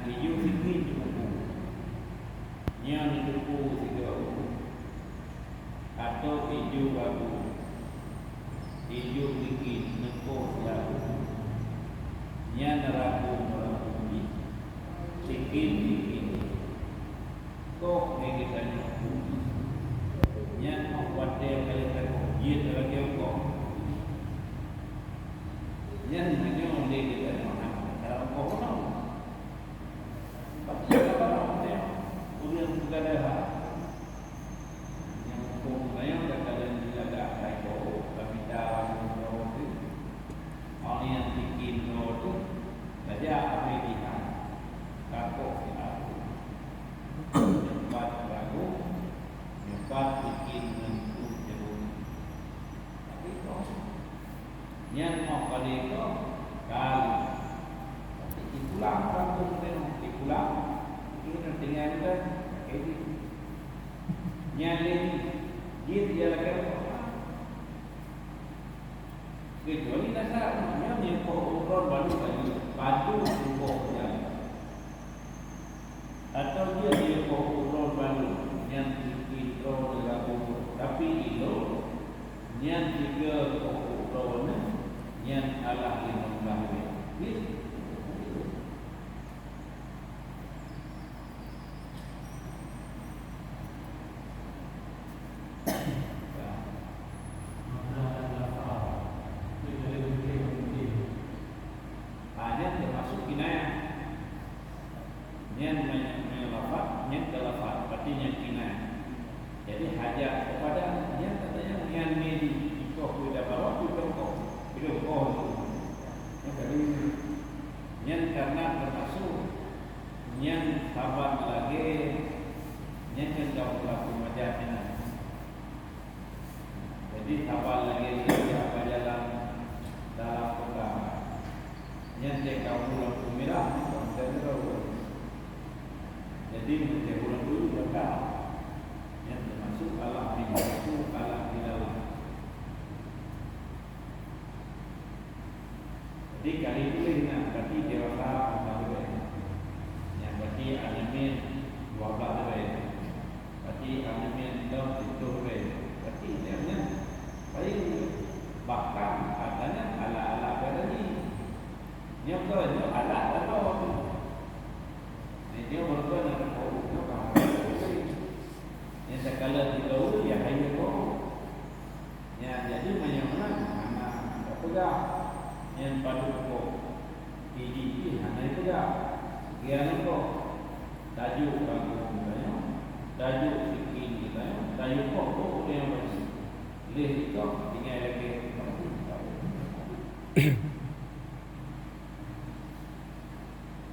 hijau sikit buku. Yang buku 3 buku. Atau hijau baru. Hijau sikit nekok lalu. Yang rabu ni sikit. Kok ni kita ni. Yang awak dia kali tak dia lagi kok. Yang ni orang dia mana? Kalau kau tahu. Tapi kalau dia punya negara yang hukum yang kadang dilaga kayu tapi dalam itu orang yang bikin itu saja Amerika kakak aku tempat baru tempat bikin untuk jeruk tapi kau yang mau kali itu kali pulang kampung tu pulang ini tinggal kan ini nyali dia lagi kecuali dasar yang orang baru lagi baju tubuhnya atau dia orang baru yang kita lakukan tapi itu yang tiga orang yang Allah yang mengetahui Jadi kali itu nak berarti dewasa 4 tahun. Yang berarti alamin 12 tahun. Berarti alamin 7 tahun. Berarti dia paling bahkan katanya ala-ala berani. Dia kan ala-ala tu. Dia berbuat nak kau. Yang sekala itu ya hanya kau. Ya jadi mana-mana anak pegang yang pada pokok PDP hanya itu dah sekian itu tajuk kamu katanya tajuk sikit katanya tajuk pokok yang bersih leh itu tinggal lagi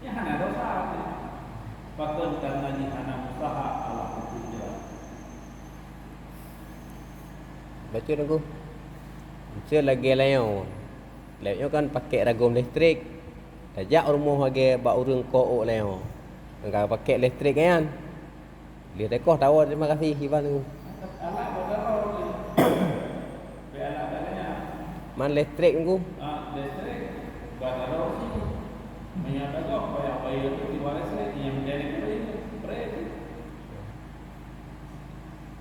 ya hanya dosa patut karena ni hanya usaha Allah itu je baca aku baca lagi lain Lapnya kan pakai ragam listrik. Tajak rumah bagi bak urang kook lain. Enggak pakai listrik kan. Dia tekoh tahu terima kasih Iban tu. Anak bodoh ni. Biarlah katanya. Man listrik tu. Listrik bodoh sih. Menyatakan bayar itu di luar listrik yang menjadi berita.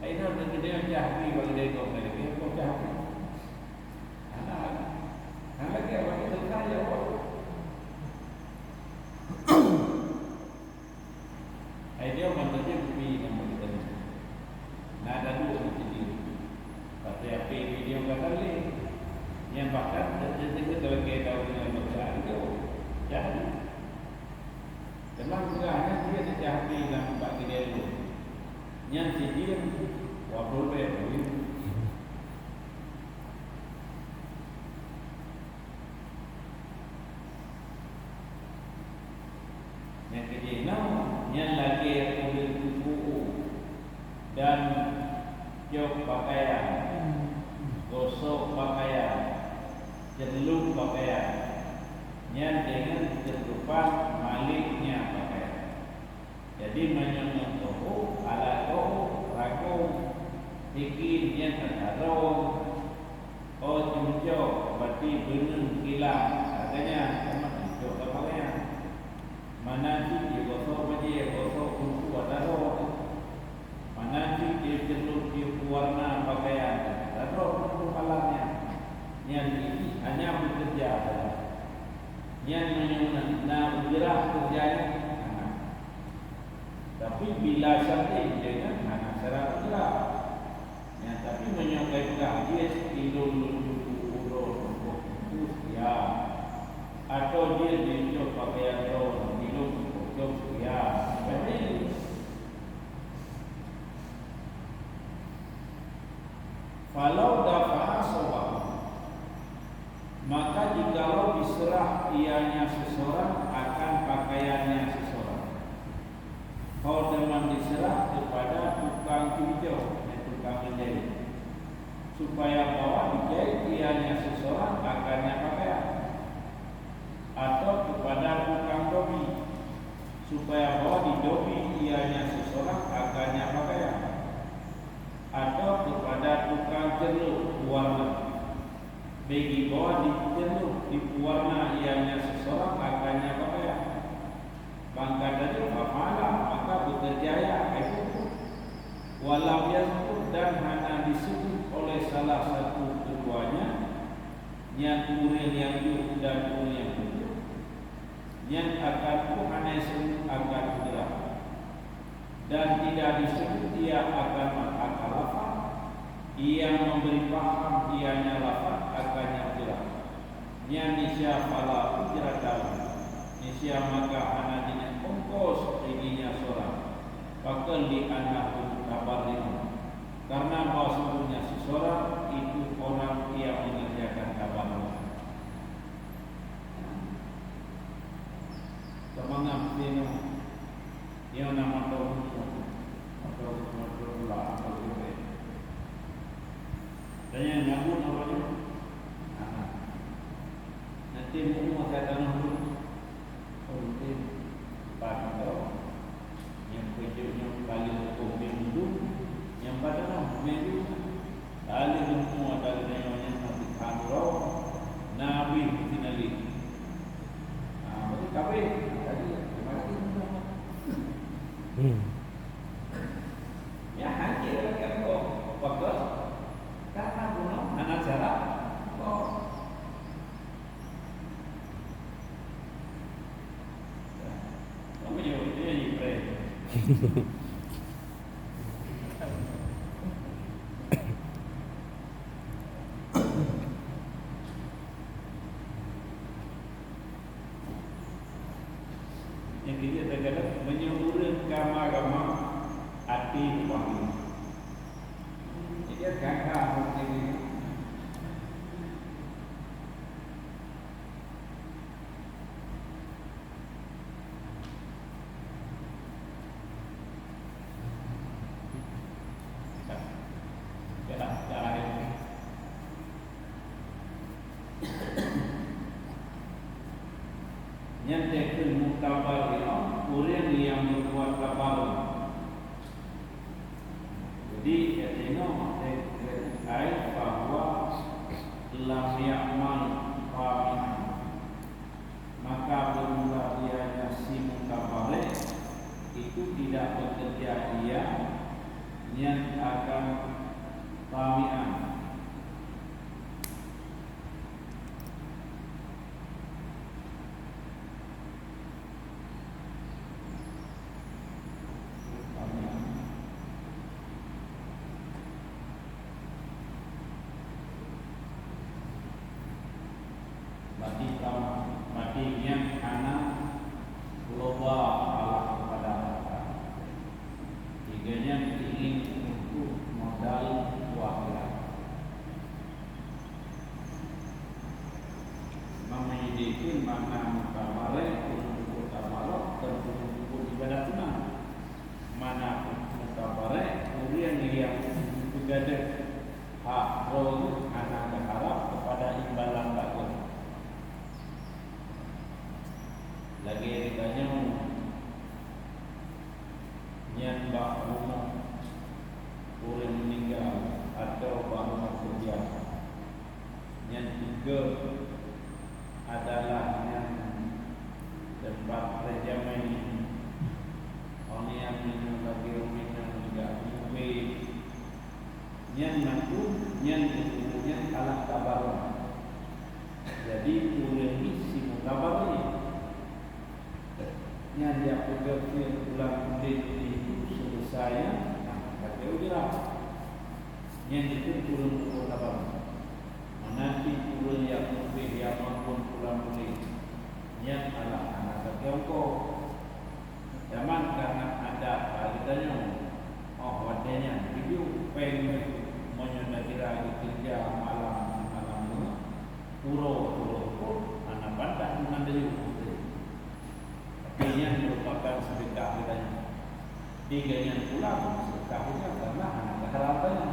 Ini ada dia jahwi bagi dia kau ni. Kau jahwi. Lagi apa kita kaya apa? Idea maksudnya bumi yang kita ni. Nada dua jadi. Tapi apa video kali yang bahkan jadi kalau kita tahu dengan betul itu jadi. Memang bukannya dia terjadi dalam bagi dia itu. Yang dia wabul betul. Yang lagi kulit kuku dan jok pakaian, gosok pakaian, celup pakaian, yang dengan ketupan maliknya pakaian. Jadi menyonong tohu, ala tohu, ragu, bikin yang terharu, oh jumjok, berarti benar kilang, katanya sama jok pakaian. Mana tu dia bila syartin dengan anak syarat gerak. Ya, tapi menyangkai pegang dia tidur urut ya, atau dia diunjuk pakaian tidur untuk ya, seperti falau dafa'a sobat, maka jikalau diserah ianya seseorang akan pakaiannya seseorang, kalau memang diserah kepada tukang hijau, tukang menjahit, supaya bawa dijahit ianya seseorang akannya pakaian, atau kepada tukang dobi, supaya bawa didobi ianya seseorang akannya pakaian, atau kepada tukang jeruk warna, bagi bawa dijeruk diwarna ianya seseorang akannya pakaian. Bangka dari pamalah maka bekerjaya itu walau yang dan hanya disebut oleh salah satu keduanya, yang urin yang yuk dan urin yang yuk, yang akan hanya disebut akan gerak, dan tidak disebut dia akan akal lafaz, ia memberi paham ianya lafaz akannya gerak. Yang nisya fala ujratan, nisya maka anak dengan ongkos reginya seorang, bakal di anak kabar lima, karena bahasanya seseorang itu orang yang mengerjakan kabar lima. Semangat sini yang nama tahu atau lah atau juga. Dan yang nyambut apa tu? Nanti mau saya tanam dulu. Nanti pada yang kerjanya paling hukum dulu, yang pada nama minggu, kali semua ada yang nanti kantor, nabi finali. Berarti kabe tadi mati semua. Ya haji kan kok bagus. Karena bunuh anak jarak. Oh. Kamu jauh dia di pre. Yang dia terkadang menyuruh agama hati wangi. Dia gagah mungkin ini. Yang tekun muktabar orang yang membuat kabar. Jadi tengok ayat bahwa lam ya'mal qami'an, maka bermula ianya si muktabar itu tidak bekerja ia yang akan qami'an. Mati yang anak loba Allah kepada kita. Tiganya ingin untuk modal akhirat. tugas dia pulang kulit itu selesai, kata ujrah. Yang itu turun ke abang. Nanti turun yang lebih yang maupun pulang kulit. Yang anak-anak Tiongkok. Zaman karena ada kitanya, wadahnya video pengen menyendiri kerja malam puro pun anak bandar dengan dia. Tapi yang merupakan sedekah kitanya. Tiga yang pulang sedekahnya karena anak harapannya.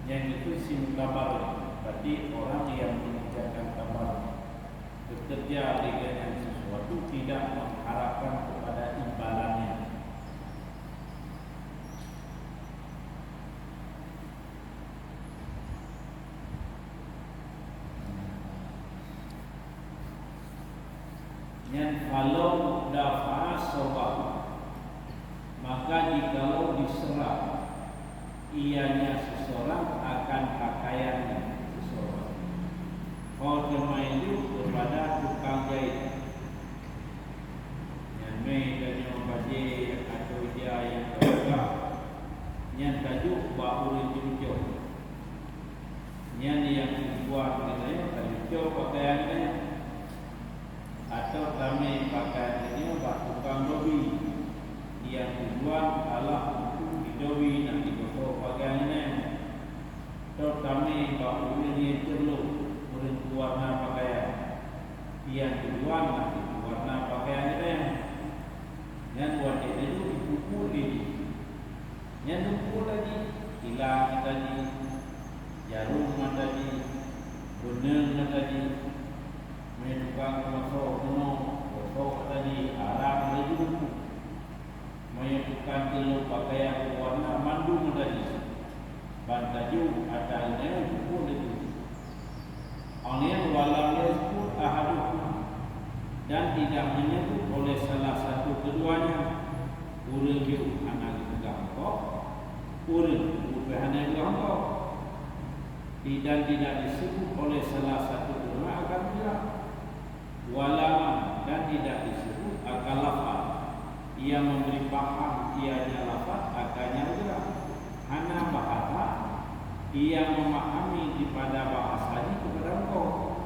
Yang itu sim kabar. Berarti orang yang mengerjakan kabar bekerja dengan sesuatu tidak mengharapkan kepada imbalannya. Yang kalau dafa sobah, maka jikalau diserah ianya seseorang akan pakaiannya seseorang. Kalau termayu kepada tukang jahit, yang main dan yang baje atau dia yang terbuka, yang tajuk bau jujur, yang buat kita tajuk pakaiannya, atau kami pakaiannya bak tukang dobi, yang tujuan adalah untuk didobi nak digosok pakaiannya, atau kami bak ini perlu warna pakaian, yang tujuan nak warna pakaiannya, yang buat itu dipukul ini, yang dipukul lagi, hilang tadi, jarum tadi, benang tadi, menukang masuk penuh, gosok tadi, arang lagi dipukul, menukang telur pakaian warna mandung tadi, bantaju ada yang dipukul itu. Yang walau disebut ahaduhuma dan tidak menyebut oleh salah satu keduanya, urang itu anak gangkok, urang bukan gangkok, dan tidak disebut oleh salah satu kedua akan bilang walaman dan tidak disebut akan lafaz. Ia memberi paham ianya lafaz akannya bilang hana bahasa. Ia memahami kepada bahasa ini kepada engkau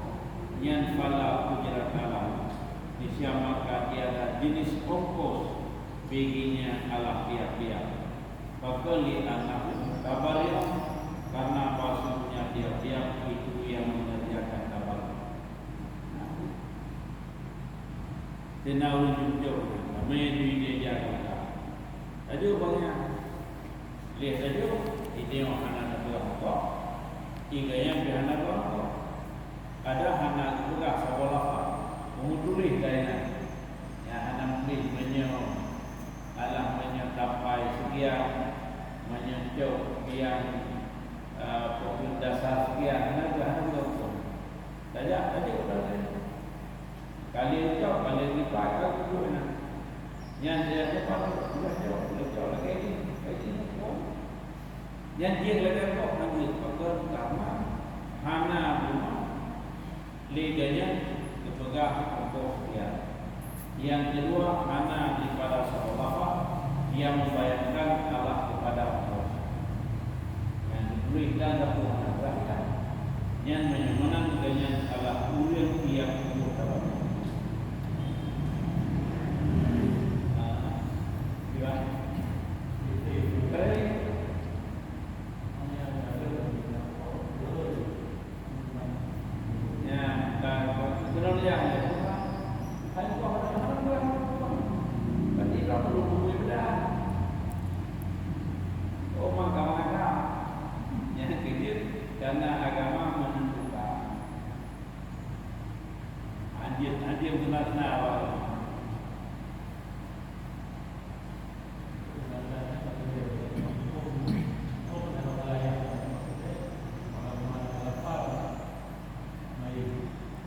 yang fala ujratalah disamakan tiada jenis ongkos baginya ala pihak-pihak. Fakali anak kabarnya karena bahasanya tiap-tiap itu yang mengerjakan kabar. Tenau jujur, menuju dia jaga. Ada banyak lihat saja ini anak kok tiga yang berhana kok ada anak juga sekolah mengutulis daya ya anak murid menyong alam mencapai sekian menyentuh sekian pokok dasar sekian anak berhana kok daya tadi udah kali itu kali dipakai itu yang dia dapat sudah jauh lagi yang dia lagi kok nanti faktor karena hana rumah lidahnya kepegah untuk dia. Yang kedua hana daripada seolah yang membayangkan Allah kepada Allah. Yang diberikan dapat berangkat yang menyamakan dengan Allah urang yang mengutamakan. Karena agama menentukan anjir benar-benar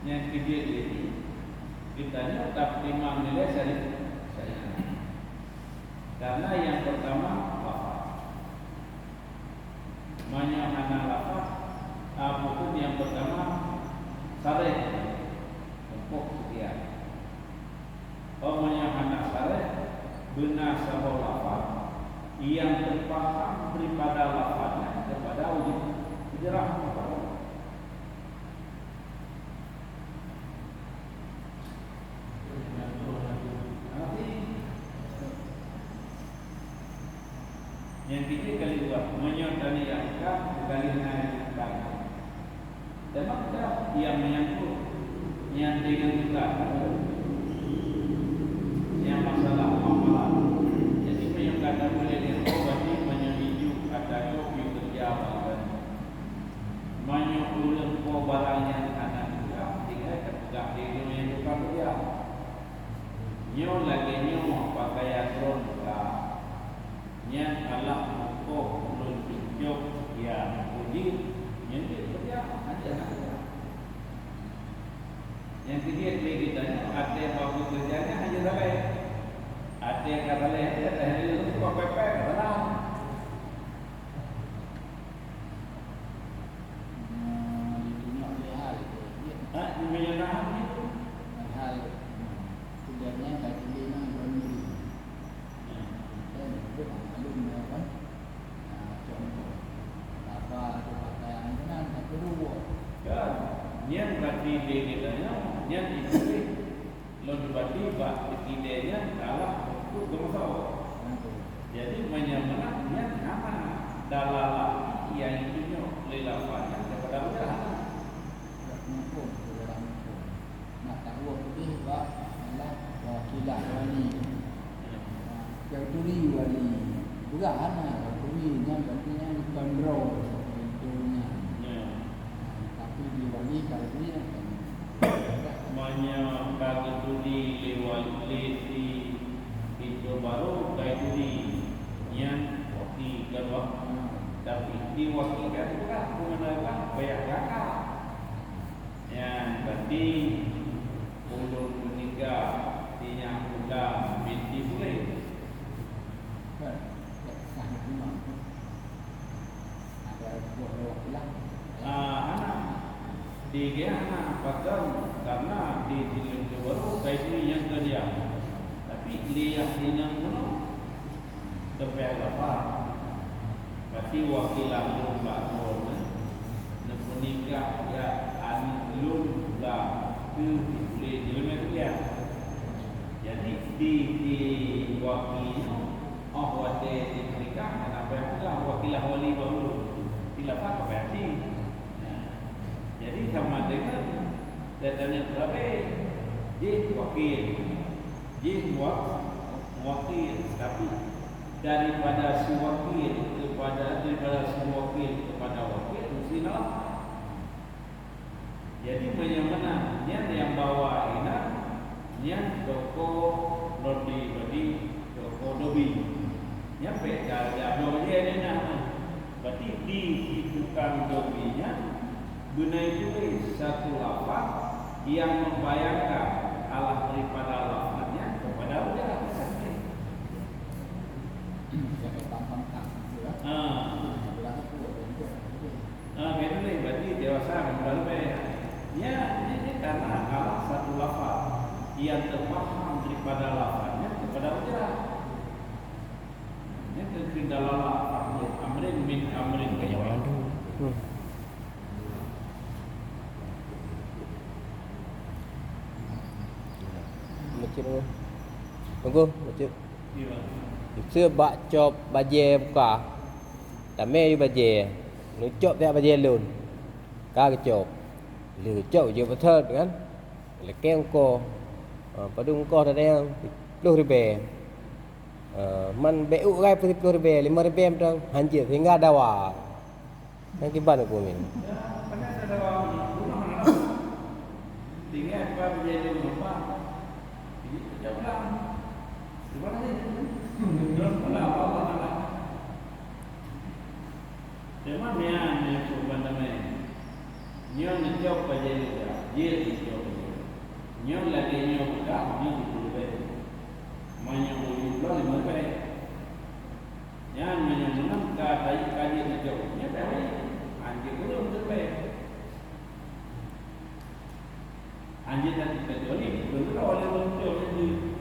yang video ini ditanya tak terima nilai saya karena yang pertama menyahana lafaz apapun yang pertama sareh empuk sekian benar sebuah lafaz yang terpaham daripada lafaznya kepada ujarah kepada. Yang ketiga kali dua menyertai yang kali naik kali. Dan maka yang menyangkut yang dengan kita yang masalah amalan. Jadi yang kata boleh berarti menyuju ada kopi terjawab. Menyuruh barang yang anak juga tinggal ketegak di dunia bukan dia. Nyo lagi nyo pakaian ronda. Nya Allah hukum menunjuk yang puji yang dia ada. Yang ketiga kita ada babu kerjanya hanya dalai. Ada yang kata dalai ada itu kok pepek benar. Menyerah itu hal sebenarnya tak lima berani. Dan alum kan contoh apa pakaian kan tak perlu. kan yang berarti dia katanya yang itu lalu berarti idenya adalah itu gemasa. Jadi menyamana yang nama dalalah yang itu lelafanya kepada udah Hukum dalam hukum. Nak tahu lebih bab adalah wakilah wali. Yauduri wali. Bukan yauduri yang artinya kontrol contohnya. Tapi di wali kalau dia manya bagi tuli lewali itu baru kayak tuli yang waktu kedua tapi di waktu kedua mengenalkan banyak kakak yang berarti ulun menikah tinya udah binti boleh sangat memang ada dua wakilah. anak di dia anak bahkan karena di baru kayak ini yang kerja tapi lihat yang mana terpel apa berarti wakilah lomba korban menikah ya anlun lah tu boleh dilemet dia. Jadi di wakilnya wate nikah kenapa pula wakilah wali baru dilafaz berarti. Jadi sama dengan datanya berapa je wakil je wakil tapi daripada si wakil kepada wakil mesti nak. Jadi bagaimana yang bawa ina yang toko lodi toko dobi nyampe dah bawa dia ni nah berarti di tukang dobinya benar juga satu lafaz yang membayangkan Allah daripada lafaznya kepada ujar Yang tampang juga. Itu nih berarti dewasa kembali ya ini karena Allah satu lafaz yang terpaham daripada lafaznya kepada ujar. Ini kendala lafaz amrin min amrin kayak mana? Macam tu. Tunggu, macam. Iya. Sưa bạ chộp bà dê cả. Ta mê bà dê. Nó chộp theo bà dê luôn. Cả cái chộp. Lửa chậu vừa bà thơ kan. Là keng cô. Bà dung cô ta đeo. Lu ribe. Man beu gai putih ribe. 5 ribe macam. Hanjir hingga dawa. Yang kiban aku ni. Pernah ada orang tinggal apa menjadi lupa. Ini jauh lah. Di mana ni? Apa? Cuma ni cuba nama. Nyo ni jauh pada dia jauh. Nyo lagi nyo dah ni boleh. Mana boleh boleh boleh. Yang menyenang kata kaji ni jauh. Ni baik. Anjir belum terbaik. Anjir dan kita joli belum oleh orang ni.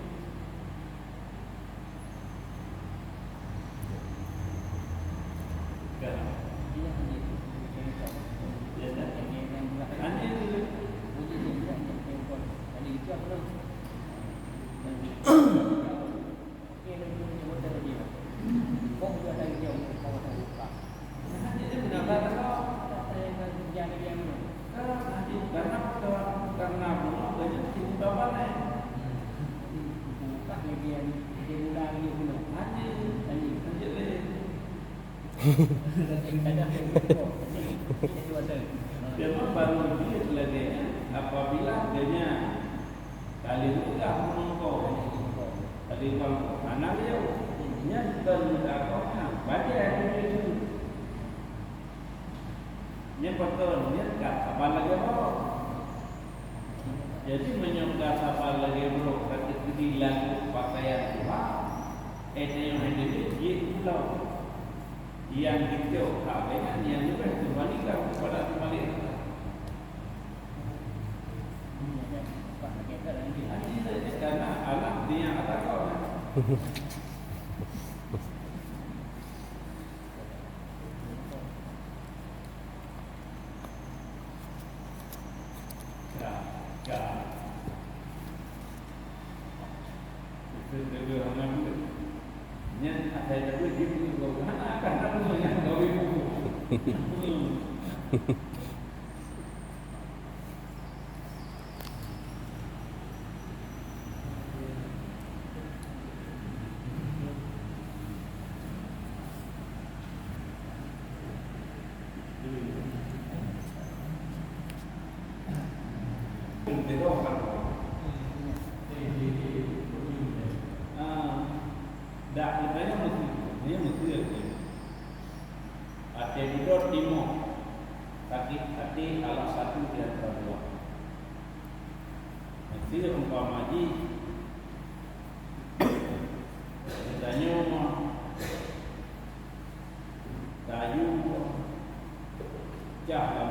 Lanjut lagi. Dia baru dia lagi apabila dia kali udah mengkau kali kalau anak dia nyata mendakaunya baca itu nya betul dia tak sabar lagi bro. Jadi menyokap sabar lagi bro kata kedilan pakaian Tuhan yang ada dia pulau yang hijau kawanan yang juga kembalikan kepada kembali karena anak dia ada kau dah ditanya dia mesti ada duduk timur sakit hati alat satu di antara dua mesti umpama haji ditanya kayu jalan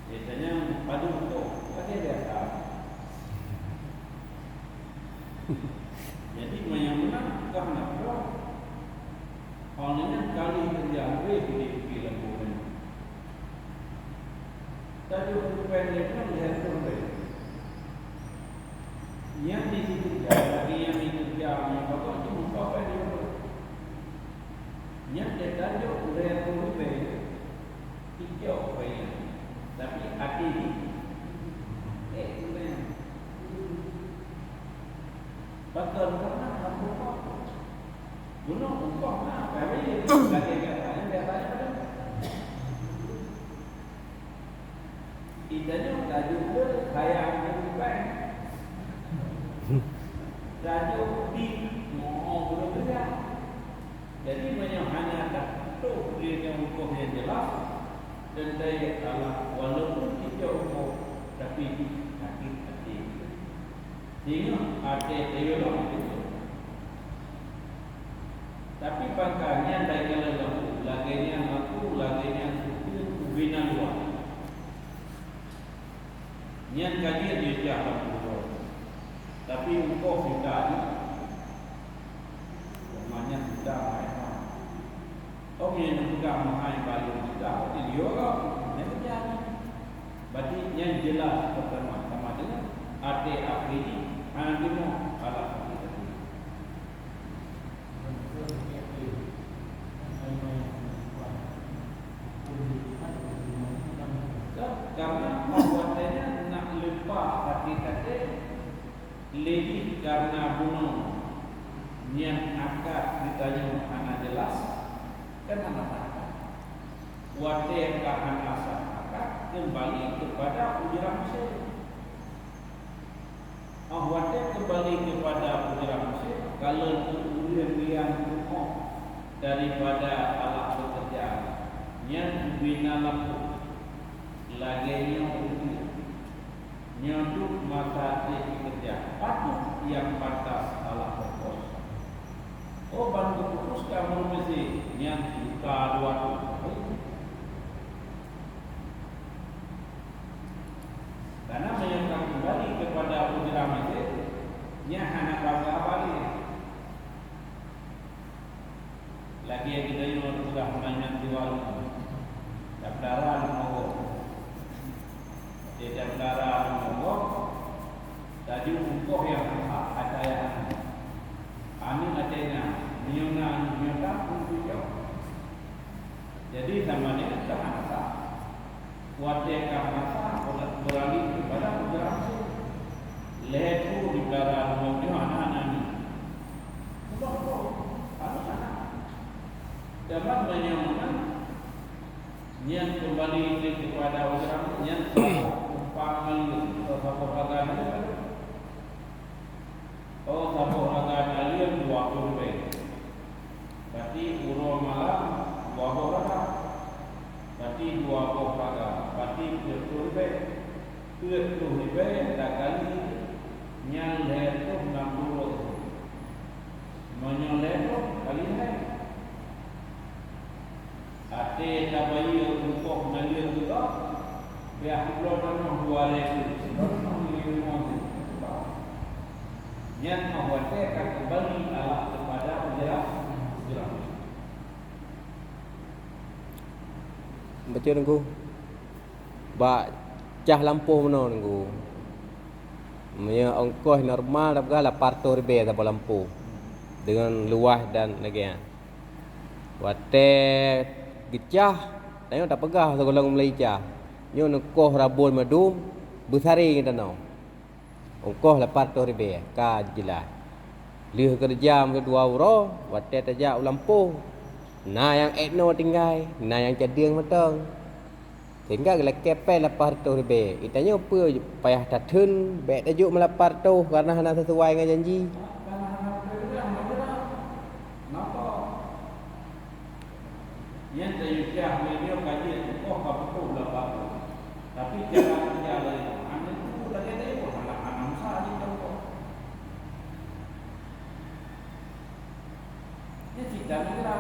biasanya padu untuk ada biasa. Jadi yang menang karena apa? Orangnya kali kerja di film bukan. Tadi pendek kan lihat pendek. Yang di situ lagi yang itu yang bapak itu apa dia? Yang dia tajuk lihat pendek. Hijau banyak. Tapi hati ini sebenarnya betul karena kamu gunung engkau nak kami lagi katanya biasanya idanya tajuk kayak bukan tajuk di mau belum juga jadi banyak hanya tak tu dia yang hukum yang jelas dan daya Allah walaupun kita umur tapi hati-hati sehingga ada teolog itu tapi pangkalnya daya lelah laginya aku laginya suku bina luar niat kaji dia jahat tapi engkau sudah namanya sudah Om yang juga mengenai balik juga, jadi dia orang yang terjadi. Berarti yang jelas pertama sama dengan ada akhiri, nanti mau alat akhiri. Karena membuatnya nak lupa hati-hati, lebih karena bunuh yang akad ditanya anak jelas. Kan anak-anak wadah kahan asal maka kembali kepada ujian Mesir. Wadah kembali kepada ujian Mesir kalau kemudian yang daripada alat bekerja yang bina lampu laginya nyoduk mata kerja patut yang batas alat pokok. Oh bantu putus kamu mesti yang buka dua karena menyerang kembali kepada ujian itu nya anak bangga balik lagi yang kita yang sudah menanya jual daftaran mogok di daftaran mogok tadi untuk yang ada yang amin adanya nyona pun jadi namanya bahasa wadah bahasa beralih kepada ujian leher darah mau dia anak ni. Anak. Dapat menyamakan yang kembali kepada orang yang panggil atau pagangan. Oh, satu pagangan alien 20 lebih. Berarti urut malam 20 orang. Berarti 20 pagangan. Berarti 20 lebih. 20 lebih dah kali yang leher tu 60. Menyoleh tu kali ni. Ate tabayi untuk mengalir juga. Biar pulau dan dua lagi. Yang mengkhawatirkan kembali Allah kepada ujian. Baca nunggu. Bak cah lampu mana nunggu. Punya ongkos normal dah berapa 800 ribu tak lampu. Dengan luas dan lagi. Wate gecah, tengok tak pegah sekolah Malaysia. Nyo nekoh rabul madum besari kita no. Ongkos 800 ribu ka jelas. Lih kerja ke 2 euro, wate tajak lampu. Nah yang etno tinggal, nah yang ceding matang. Tinggal gila kepel 800 ribu. Itanya apa payah tatun, baik tajuk 800 karena hana sesuai dengan janji. Yang terjadi media kaji oh betul lah tapi cara kerja lain anda itu lagi ada anak sahaja tahu dia tidak kira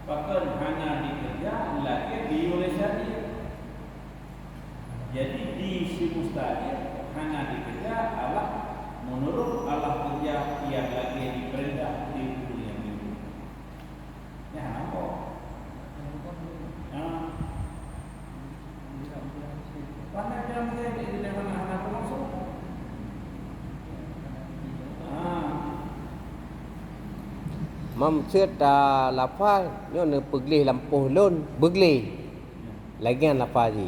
bahkan hanya dikerja lagi di Malaysia jadi di Mustahil hanya dikerja Allah menurut Allah kerja yang lagi diperintah di dunia ini ya nampak. Pandai dalam dia di dalam anak langsung. Mam cerita lapar nyo ne pergi lampuh lon bergli. Lagian lapar ji.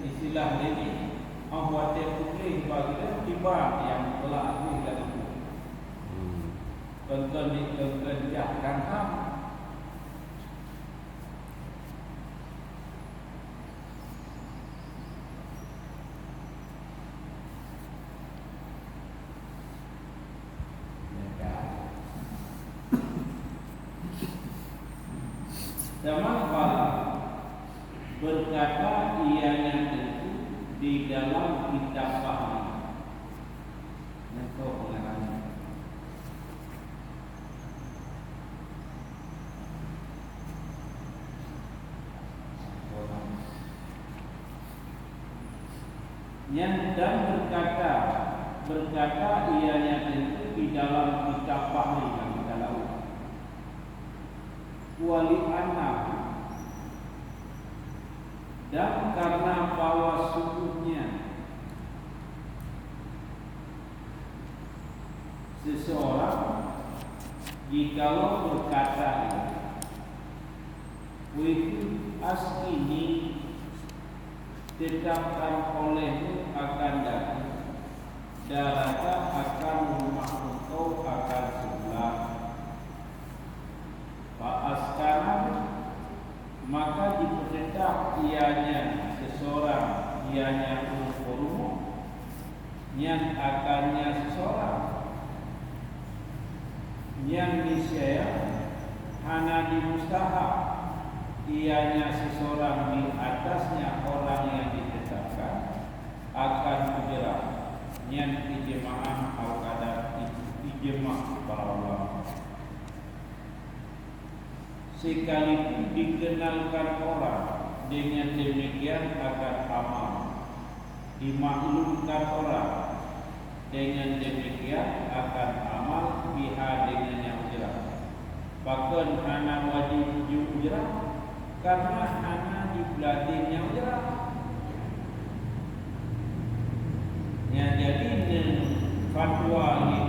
Istilah ini ahwate pergi bagi tiba yang telah di dalam. Tonton dikerjakan ham. Zaman Bala berkata ianya tentu di dalam kitab Fahmi. Engkau pengarangnya. Yang dan berkata ianya tentu di dalam kitab Fahmi yang kita lakukan. Wali anak dan karena bahwa sungguhnya seseorang jikalau berkata wih ini tetapkan olehmu akan datang darata akan rumah engkau akan sebelah sekarang maka diperintah ianya seseorang ianya umur yang akannya seseorang yang niscaya hana dimustahab ianya seseorang di atasnya orang yang ditetapkan akan bergerak yang ijma'an al-qadar ijma' para ulama sekalipun dikenalkan orang dengan demikian akan amal dimaklumkan orang dengan demikian akan amal biha dengan yang jelas bahkan hana wajib ujrah karena hana dibelatin yang jelas yang jadi fatwa ini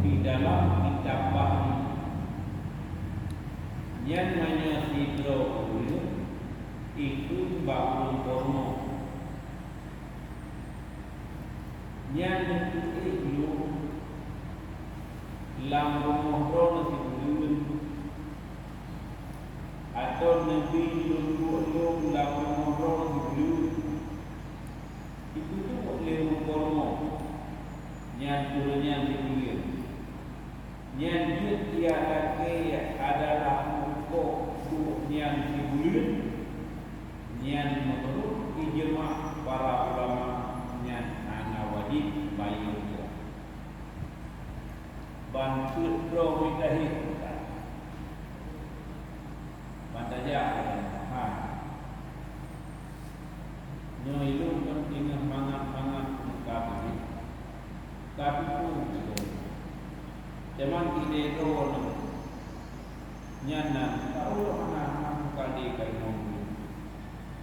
di dalam kitab Fahmi yang menyidro itu bangun porno Yang itu lam rumah si bulan atau nabi dulu lam rumah si bulan itu tu boleh mengkormo yang turunnya si bulan yang dia lagi adalah pokok yang si bulan yang menurut ijma para ulama yang wajib bayi juga. Bantu pro mitahi kita. Bantaja ha. Nyo itu penting mangan kapi. Kapi pun itu. Cuman ide itu nyana tahu mana kali kalau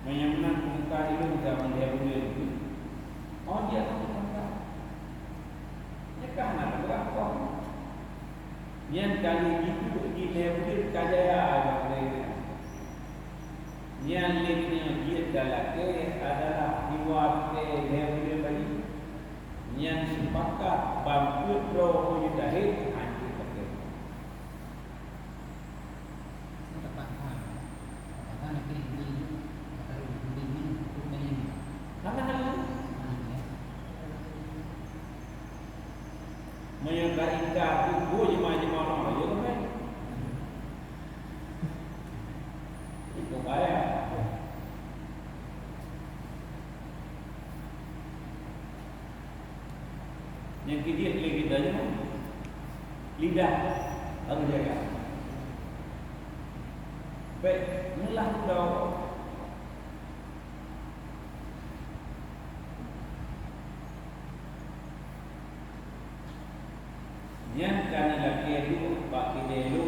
menyamakan muka itu zaman dia boleh. Oh dia karena berapa yang kali itu dilewati kaya agaknya yang lainnya dia dalam adalah diwak lewati bagi yang sepakat bangkit roh mujahid hancur pakai menyangka itu jemaah-jemaah orang aja kan itu kaya yang kita lagi aja lidah harus jaga baik melah kau yang kami lagi itu pak kita lu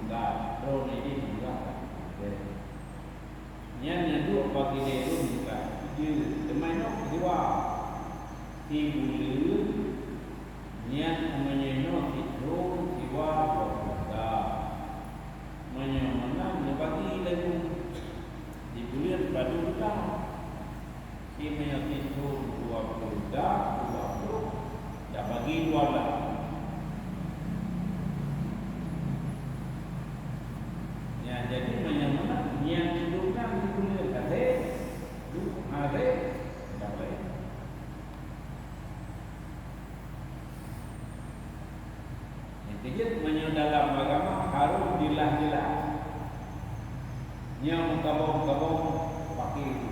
enggak drone ini enggak yang itu pak kita lu enggak dia teman nak dua timbul yang menyenok itu jiwa enggak menyemana bagi lagu di bulan badu kita ini itu 20 dah 20 dah bagi 12 jadi menyamakan yang hidupkan di dunia ada tak baik. Yang ketiga menyedalam agama harus dilah-dilah. Yang mengkabung-kabung pakai itu.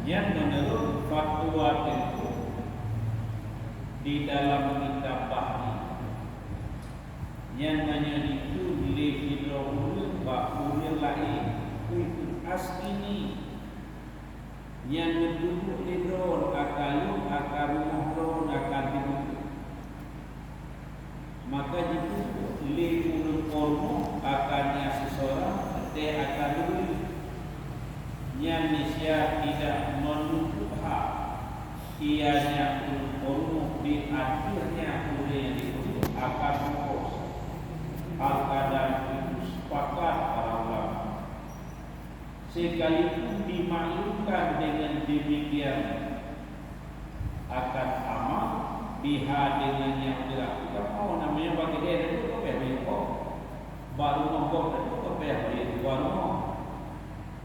Yang menurut fatwa itu di dalam kitab Bahri yang menjadi itu hidrolur bakulir lain itu asli yang mendukung hidrol akalun akar mohron akar dibutuh maka itu limunul kormo akarnya seseorang akan dulu yang Malaysia tidak menutup hak ianya ulumuh di akhirnya yang disebut akad pokok akadan itu sepakat para ulama sekalipun dimaklumkan dengan demikian akad amal biha dengan yang dilakukan namanya bagi dia itu kok baru nombor itu kok baru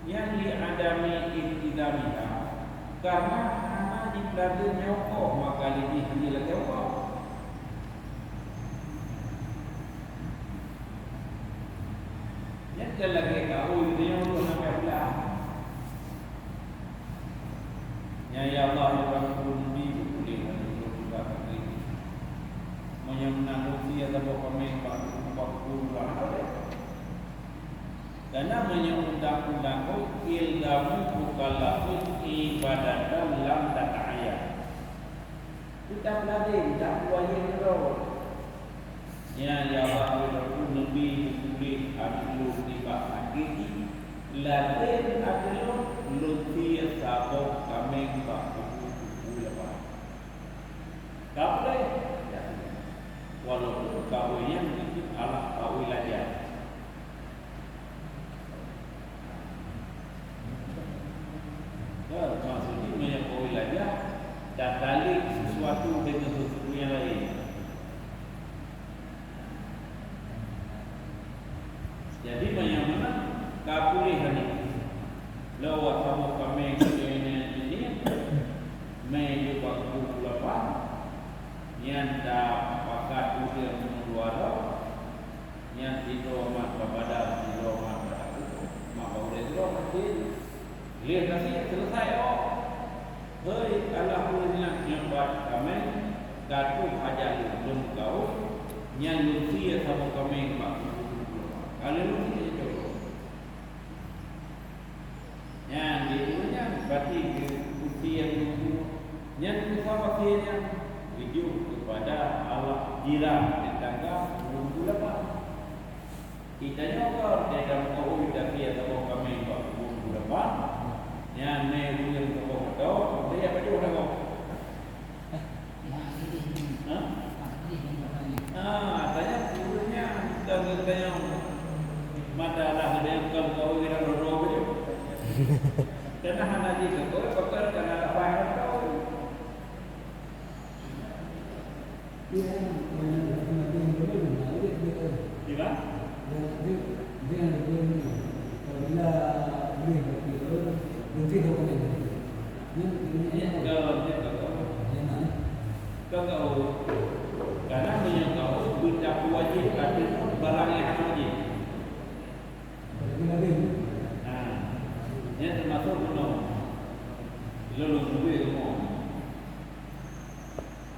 yang diadami intidamiha karena anak di belakang nyokok maka lebih hanya nyokok yang lagi kau ini yang untuk nak belah ya Allah yang berkabul di boleh untuk juga ini menyemnang usia atau komen 40 dan namanya undang-undang ilmu mukallafun ibadatan lam ta'ayyan. Kita belajar tak wajib terus. Ya Allah lebih boleh adlu tiba hakiki laden adlu lutia sabok kami tak boleh. walaupun kahwinnya mungkin ala kahwin aja. Maksudnya yang kahwin aja dan balik sesuatu dengan sesuatu yang lain. Jadi yang mana kepulihan lawat sama kami ini menuju waktu lepas yang dah pakat usia mengeluarga yang tidur mat kepada tidur mat pada itu maka boleh tidur mati lihat kasih selesai hei alhamdulillah yang buat kami katu ajar belum kau yang usia sama kami waktu kalau itu yang dipunya berarti usia yang bersama akhirnya video kepada Allah jiran tetangga menunggu lepas kita nyokor dalam kau tapi atau kami menunggu lepas yang menunggu kau dia apa juga kau tanya gurunya tanya madalah yang kau kira roh itu karena hanya di kau pakar karena apa yang kau dia di mana? Dia bila nanti dokumen kalau karena punya kau bisa wajib ada barang yang wajib. Ini termasuk penuh lalu duit semua.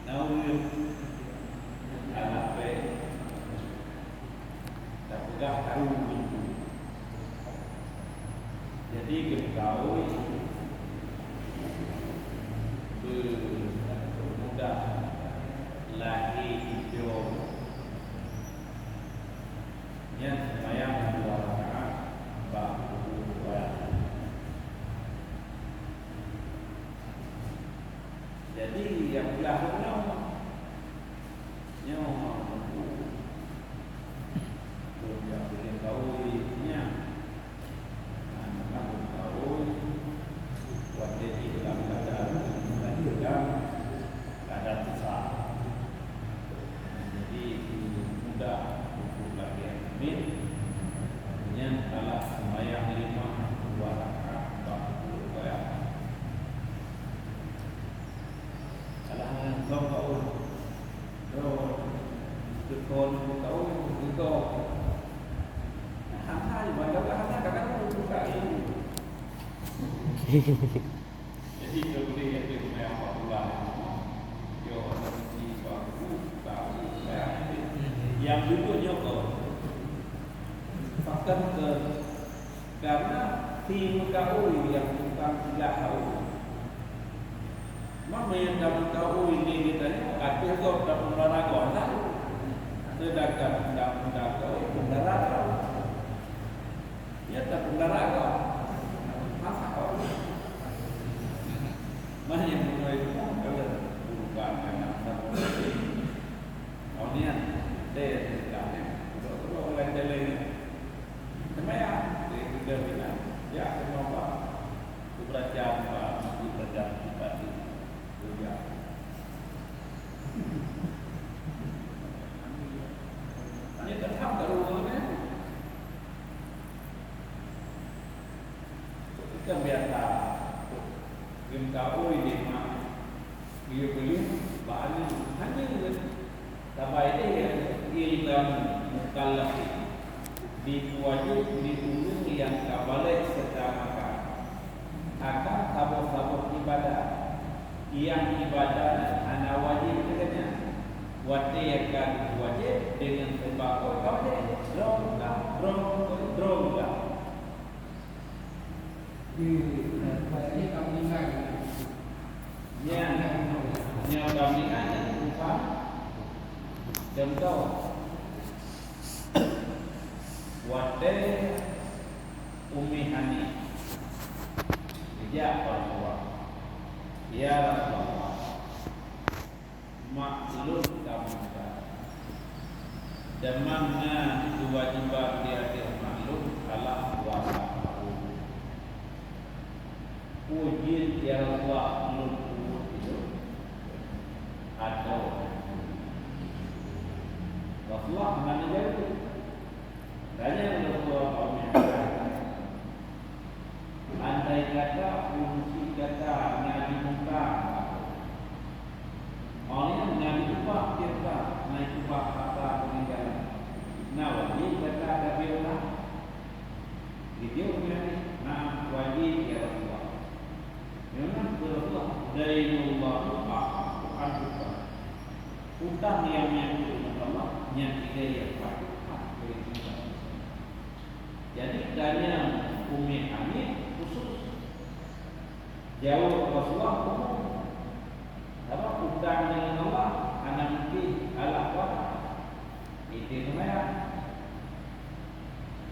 Namun anak tak pegang tahu itu. Jadi ketahui bermudah lagi hidup yang sembahyang 2 rakaat jadi yang belakangnya yang boleh tahu nya anak tahu wajib di dalam keadaan melanjutkan keadaan besar. Jadi mudah untuk lagi amin yang telah sembahyang 5 rakaat tahu con tahu itu hal-hal bagaimana kadang-kadang suka ini jadi boleh itu yang Allah yo di baku tahu yang dulunya kok faktor ke karena tim kau yang bukan tidak tahu mak yang dapat tahu ini kita ada kok dapat olahraga tahu sedangkan dapat tahu olahraga ya tak olahraga masa kau mana yang mulai itu kalau bukan anak satu kemudian dia sekarang kalau orang lain semaya dia tidak benar ya kenapa belajar pribadi ini tetap terus kita biasa kau ini mah dia beli bahan hanya sampai dia ilmu mukallaf diwajib ditunggu yang kabalik secara akan sabuk-sabuk ibadah yang ibadah ana wajib katanya watiakan wajib dengan sembako wajib drong di ini kami yang kami ada upah contoh wate Umi Hani dia perempuan ya Rasulullah maklum kamu Zamanna kewajiban tiada makhluk ala kuasa wujud ya Allah luput itu atau Allah mana jadi tanya Rasulullah andai kata fungsi kata Nabi Musa oleh Nabi Musa kita naik ubah kata peninggalan nah wajib kata ada biasa video ini nah wajib ya Rasulullah memang Rasulullah dainullah al-Qur'an utang yang menyangkut Allah yang kita yang patut jadi dana Umi Hamid khusus jauh Rasulullah umum apa utang dengan Allah anak mungkin ala kuasa itu namanya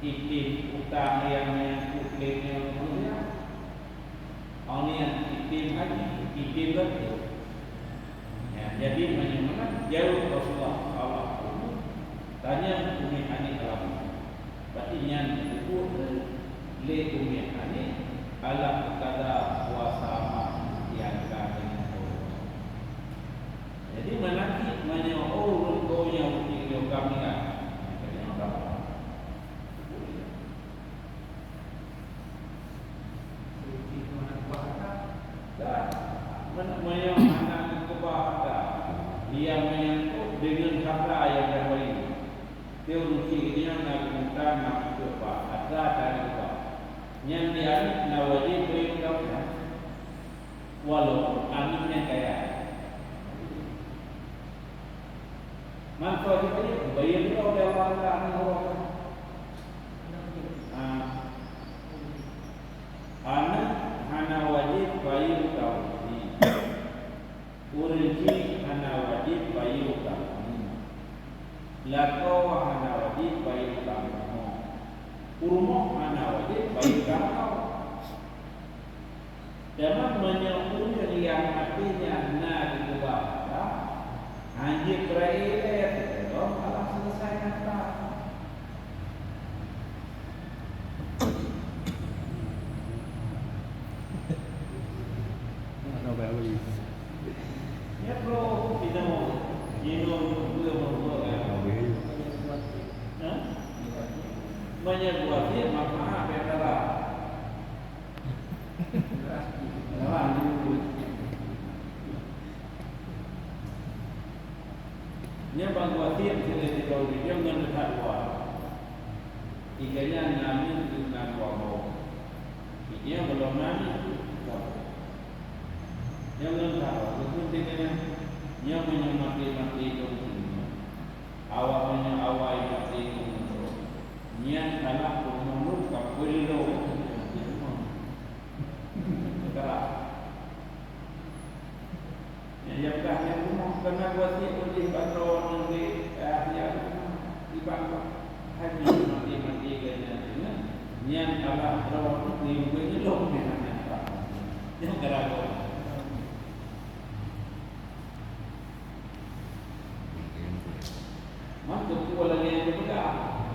itu utang yang menyangkut dengan manusia ini yang itim haji itim betul ya, jadi mana jauh Rasulullah Allah tanya Umi Hamid kalau berarti yang itu le Umi Hamid ala kata kuasa yang kami jadi menanti menyohor konya untuk kami kan menyohor anak kepada dia menyangkut dengan kata yang terbaik teologi ini nak minta nak coba ada dari apa yang dia nawajib beritahu walau aminnya kaya manfaat itu bayar itu oleh orang anak hana wajib bayar tahu urinci hana wajib bayar tahu lakau hana wajib bayar tahu urmoh hana wajib bayar tahu dalam menyambung yang artinya na dibaca hanya bereirat kalau Allah selesai kata ya bro kita mau menyebut dia maka berkata nya bahwa dia tidak dikau dia mendekat luar iganya namin dengan wabau dia belum namin yang mendekat kepentingannya yang menyemati itu awalnya awal mati itu niat anak menurut kapulilo sekarang yang dah yang rumah kena buat itu di patron di yang di bangkok hanya mati kena niat anak rawat di begini loh memangnya yang keraguan maka kuala yang juga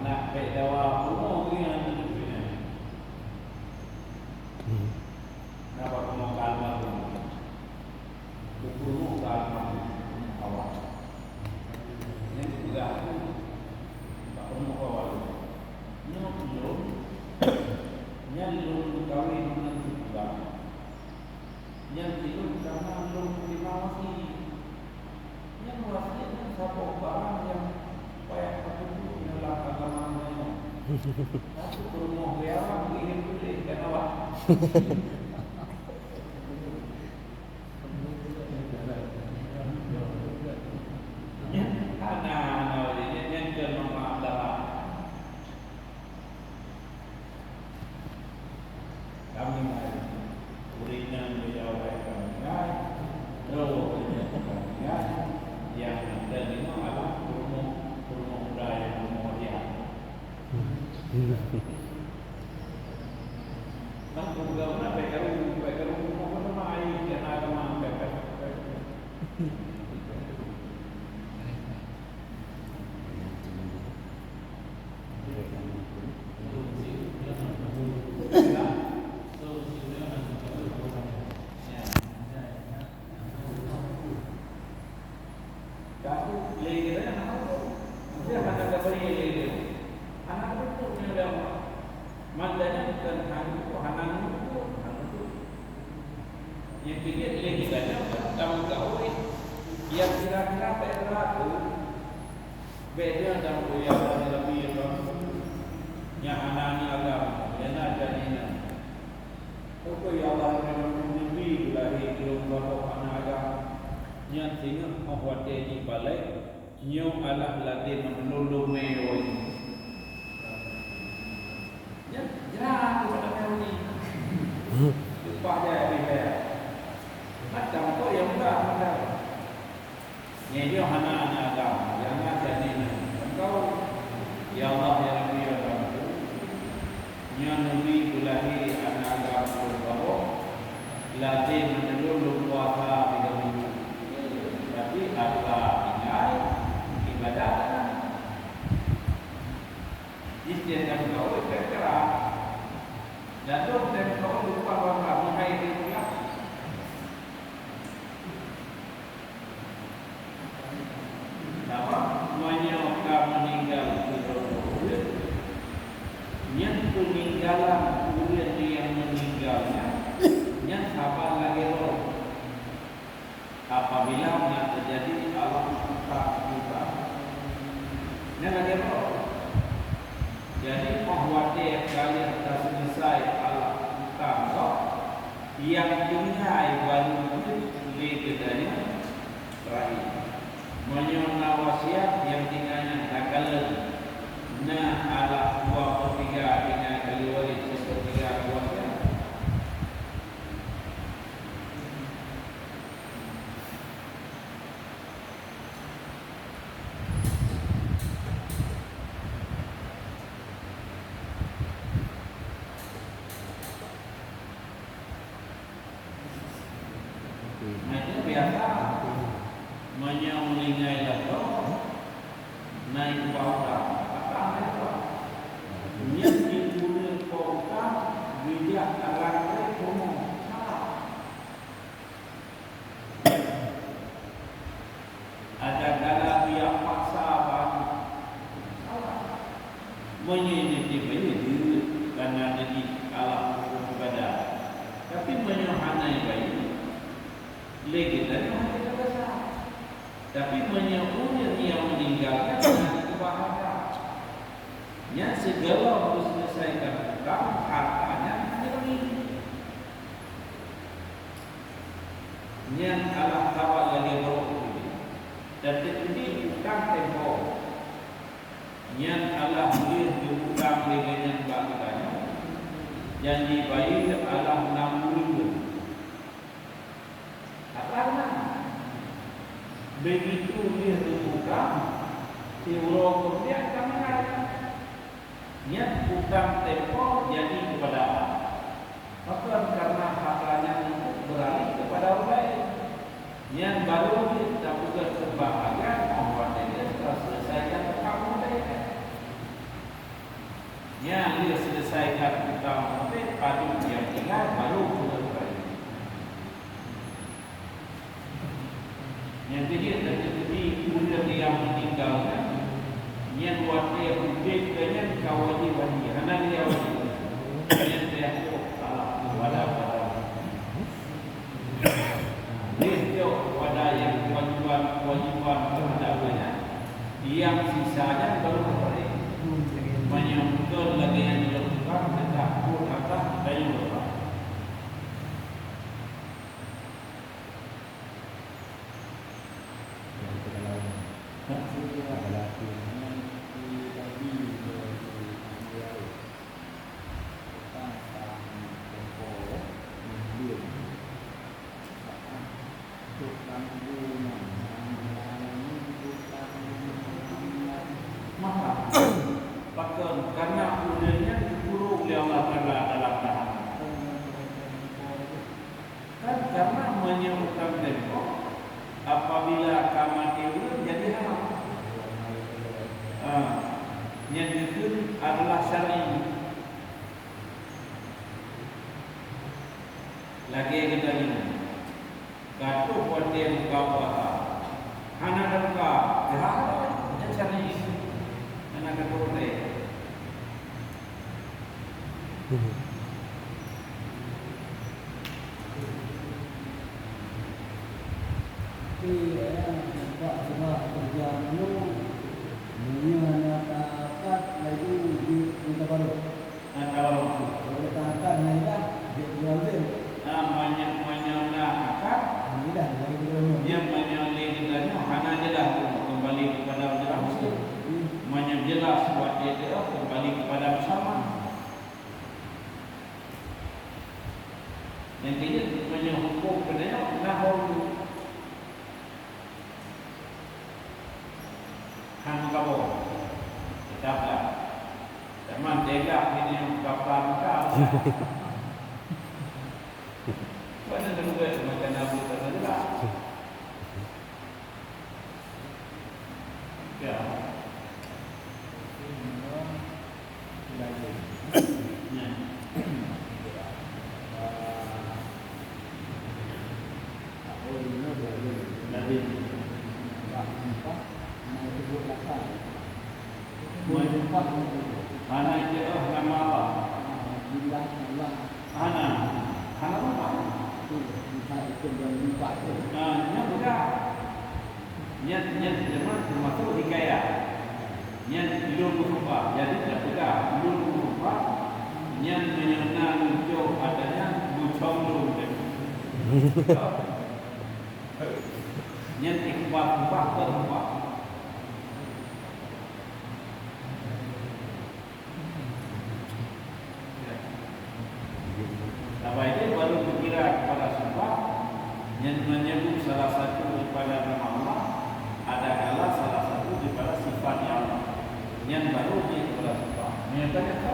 nak pedawa rumah dengan tujuannya. Napa mau kalmar rumah? Rumah kalmar awak. Yang juga tak rumah awal. Yang belum kawin dengan juga. Yang itu karena belum terima wasi. Yang wasi siapa barang yang supaya aku inilah agamanya. Aku rumah biara begini boleh kenapa? Anak ini yang kenapa adalah kami urinan dijawab kami roh yang ada di mana rumah budaya rumah dia. Aku juga pernah pegang rumah mana air yang ada mana pegang. kaku lagi kita anak tu. Dia akan ada beri lagi. Anak tu punya dia. Mandanya bukan anak tu. Yang ketiga lagi kita tahu kau yang kira-kira berat tu beda dalam kuliah lebih yang anak-anak agama yang ada di sana. Kau ya Allah memang lebih lagi keluar anak agama yang tinggal membuat di balik nyo Allah latih menulung mewah. Ya, jangan kepada kau ni. Lupa dia dia. Macam tu yang mudah. Ni dia anak-anak agama yang ada di sana. Kau ya Allah ya Rabbi ya Rabbi. Yang nabi bulahi anak agama bahawa latih menulung kuasa di dalam tapi apa ingat ibadah istiadat kau terkerah dan tu kau lupa bahawa mulai itu apa menyokap meninggal yang peninggalan kemudian yang meninggalnya yang sabar lagi roh apabila yang terjadi Allah kita yang lagi roh jadi khawatir kalian sudah selesai Allah kita yang tinggal baru lebih dari terakhir menyona wasiat yang tinggalnya nakalan nah Allah 2/3 dengan kali waris 1/3 wasiat. Itu biasa menyelingai lalu naik bawah apa itu? Yang digunakan kota bijak alam umum. Ada dalam pihak paksa baru menyindir karena jadi alam kepada tapi menyohanai bayi lagi dari kita besar tapi menyuruh yang meninggalkan dengan kebahagiaan yang segala harus selesaikan utang hartanya ini yang Allah tahu lagi baru dan ini bukan tempo yang Allah beri diutang dengan yang bagainya yang dibayar Allah 60 karena begitu dia dibuka Euro kemudian kami ada niat utang tempo jadi kepada maka karena hartanya itu beralih kepada orang lain yang baru kita bukan kebahagiaan membuat dia setelah selesaikan utang mereka yang dia selesaikan utang mereka padu yang tinggal baru kita yang terjadi kemudian yang meninggalkan yang buat dia berhubung dengan kawali-wali anak dia wali yang dia salah pada dia pada yang kewajiban terhadapnya yang sisanya baru boleh menyambut lagi yang dilakukan tentang kata dari Allah. Karena udahnya dikurung oleh Allah Taala dalam tahanan. Kan karena menyebutkan tempo apabila kamat itu jadi haram. Yang itu adalah syar'i. Lagi kita ini. Katu kuatir muka puasa. Anak ada buka. Ya, yang cari anak kedua. Tapi nampak sebab kerja dulu hanya takat lagi di Kota Baru. Kalau takat naik dah dia jual dia. Namanya nak akak. Ini dah lagi dulu. Dia menyalih kita hana je dah kembali kepada jelas. Jelas buat dia kembali kepada bersama. Yang tidak menyehukum kepada nahul hang kabo. Tetaplah. Teman tegak ini yang kapal kau. Mana juga makan abu terjelas. Ya. Hana itu nama apa? Hana apa? Nya bukan. Nya zaman termasuk hikayat. Nya belum berubah. Jadi tak bukan belum berubah. Nya menyenang muncul adanya bucong belum. Nya ikhbar berubah. Apa itu baru berkira kepada sebab yang menyebut salah satu daripada nama Allah adalah salah satu daripada sifat Allah yang baru daripada sebab. Menyatakan apa?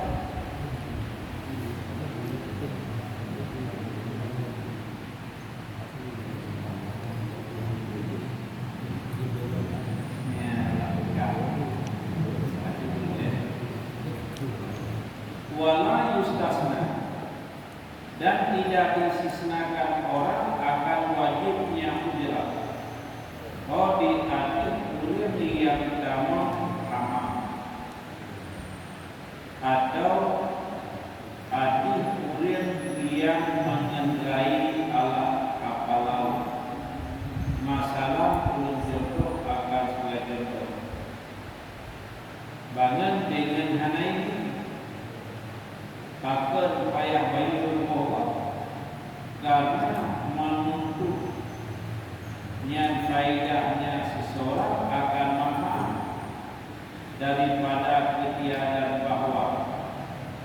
Wala yustasna dan tidak disisnakan orang akan wajibnya ujrah. Oh di atas urin yang pertama ramah atau adik urin yang mengendarai alat kapal laut. Masalah ulun jodoh akan sebagai contoh. Bangun dengan hanai takkan payah bagi rumah karena menuntut yang faedahnya seseorang akan manfaat daripada ketiadaan bahwa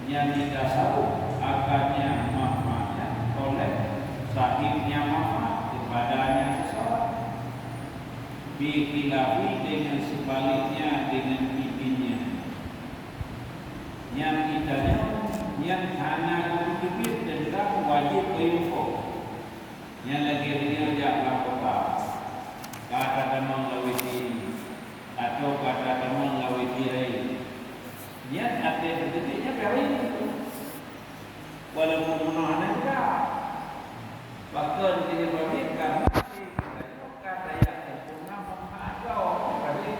yang didasar akannya manfaatnya oleh sahibnya manfaat kepadanya seseorang. Bikilafi dengan sebaliknya dengan pipinya yang kitanya yang hanya kutipit dan wajib info yang lagi dia jak kota kata teman lawiti atau kata teman lawiti lain yang ada detiknya kali walaupun mana enggak bahkan dia bagi karena kata yang sempurna mengajar kali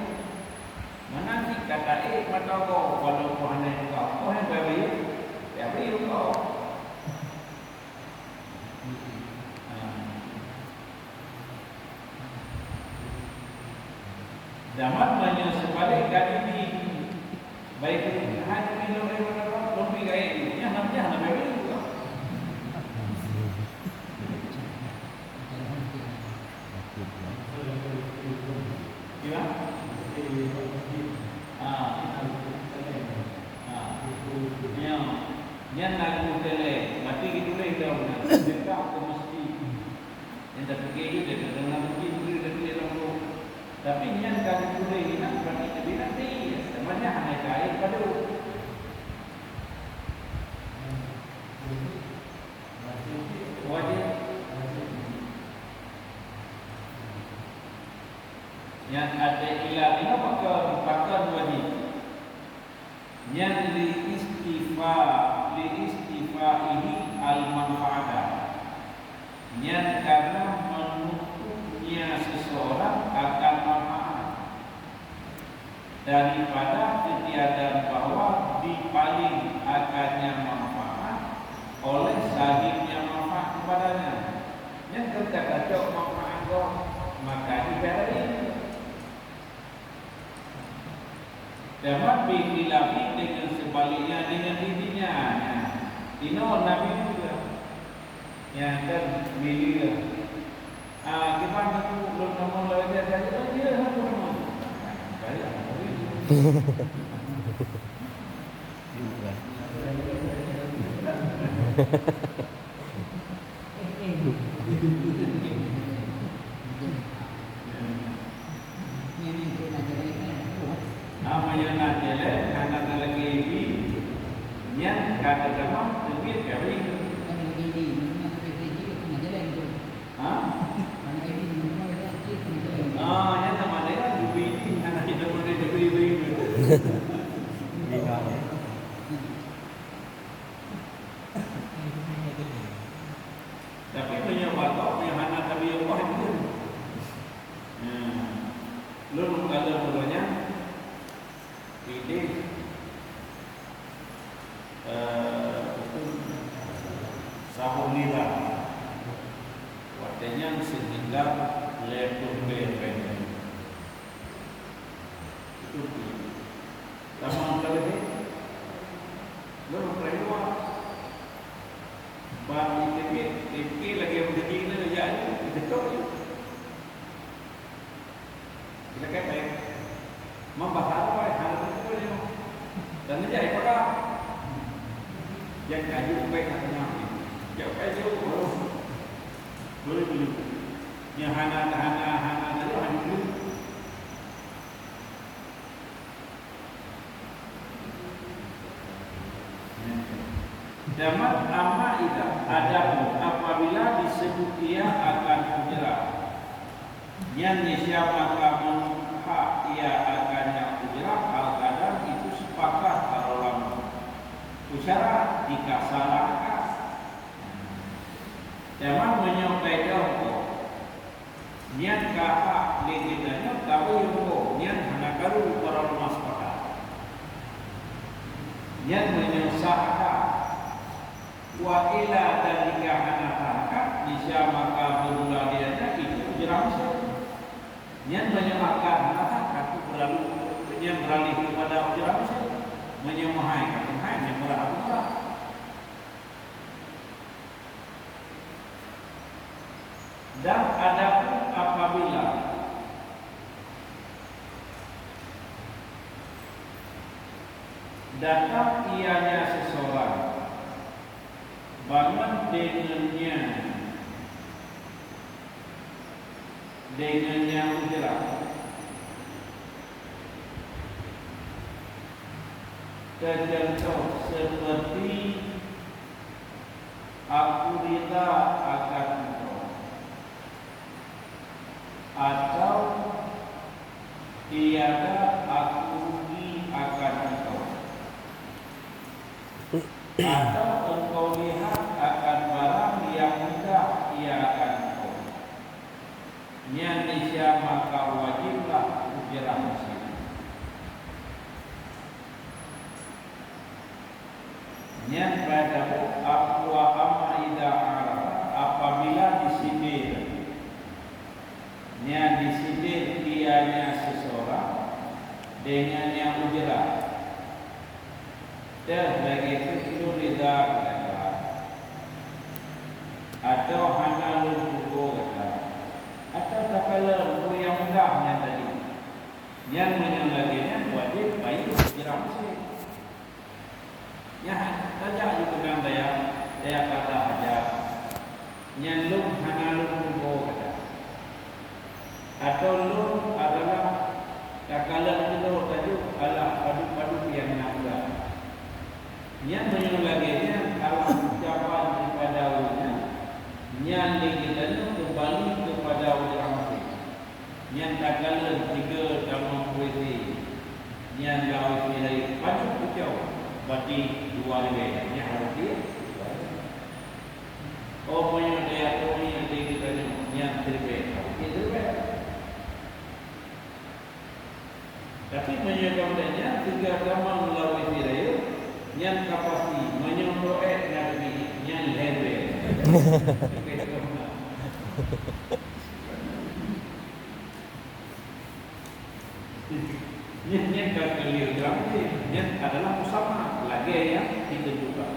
mana kata mata kau walaupun mana enggak oh yang bagi ya beri kau. Zaman banyak sebalik kali ini baik itu hanya minum air mana pun lebih gaya ini namanya beri juga. Gimana? Yang nak mutele, mati gitu leh dah. Dekat ke masjid. Yang tak pergi juga dalam masjid itu dah pergi dalam. Tapi yang kali itu leh nak berani jadi nanti. Sebenarnya hanya kait padu. Wajib. Yang ada ilah ini pakai wajib. Yang li-istifaihi al-manfa'adah yang karena menutupnya seseorang akan manfaat daripada ketiadaan bahwa dipaling akannya manfaat oleh sahibnya manfaat kepadanya. Yang kita kacau manfaat kau maka diberi. Dapat bihilafi dengan sebaliknya dengan dirinya. Ini Nabi juga yang kan bila gimana tu belum ngomong lagi ada dia aku ngomong. Baik. Apa yang nak jalan, anak lagi ini, yang kata sama, lebih kali. Yang sama dia lebih ini, anak kita boleh lebih. Tapi punya bapak, punya anak tapi yang buat itu. Lalu kalau mulanya ini sahur nila waktunya sehingga lepas berpendek itu sama kali ini lalu keluar bagi TV lagi yang jadi ini jadi betul kita kata membahas hal itu dan jadi apa yang kayu baik katanya jauh kayu boleh beli yang hana itu hanya Damat amma ida adamu apabila disebut ia akan ujrah yang siapa kamu hak ia akannya ujrah al-qadar itu sepakat para ulama usyara dikasalahkan damat menyampai jauh niat kahak legitanya tahu yang niat hana karu para ulama sepakat niat menyusahkan wa ila dalika hanafaka nisya maka bermula dia itu jeramsa yang menyamakan hanafaka itu berlalu yang beralih kepada jeramsa menyemahai ketentuan yang berlaku dan adapun apabila datang ianya seseorang bangun dengannya ujrah tercontoh seperti aku rida akan engkau atau tiada aku rugi akan engkau atau engkau lihat akan barang yang mudah ia akan engkau nisya maka wajiblah ujrah muslim yang padamu aqwa amma idza apabila disindir yang disindir dianya seseorang dengan yang ujrah dan lagi itu rida kata atau hanya lugu kata atau takala lugu yang mudahnya tadi yang menyalahinya wajib baik ujrah muslim yang saja itu kan daya kata aja yang lu hanya lugu kata atau lu adalah takala itu tadi adalah padu-padu yang nampak yang menyulaginya kalau ucapan kepada Allah yang dikitanya kembali kepada Allah yang tak kala tiga dalam puisi yang jauh dari padu ucap berarti dua lebih yang harus dia punya dia yang dikitanya yang terbaik itu terbaik Tapi menyebabkannya tiga agama melalui diri yang kapasi menyemproet nabi yang level. Yang kekeliruan yang adalah bersama lagi yang ditentukan.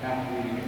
Kami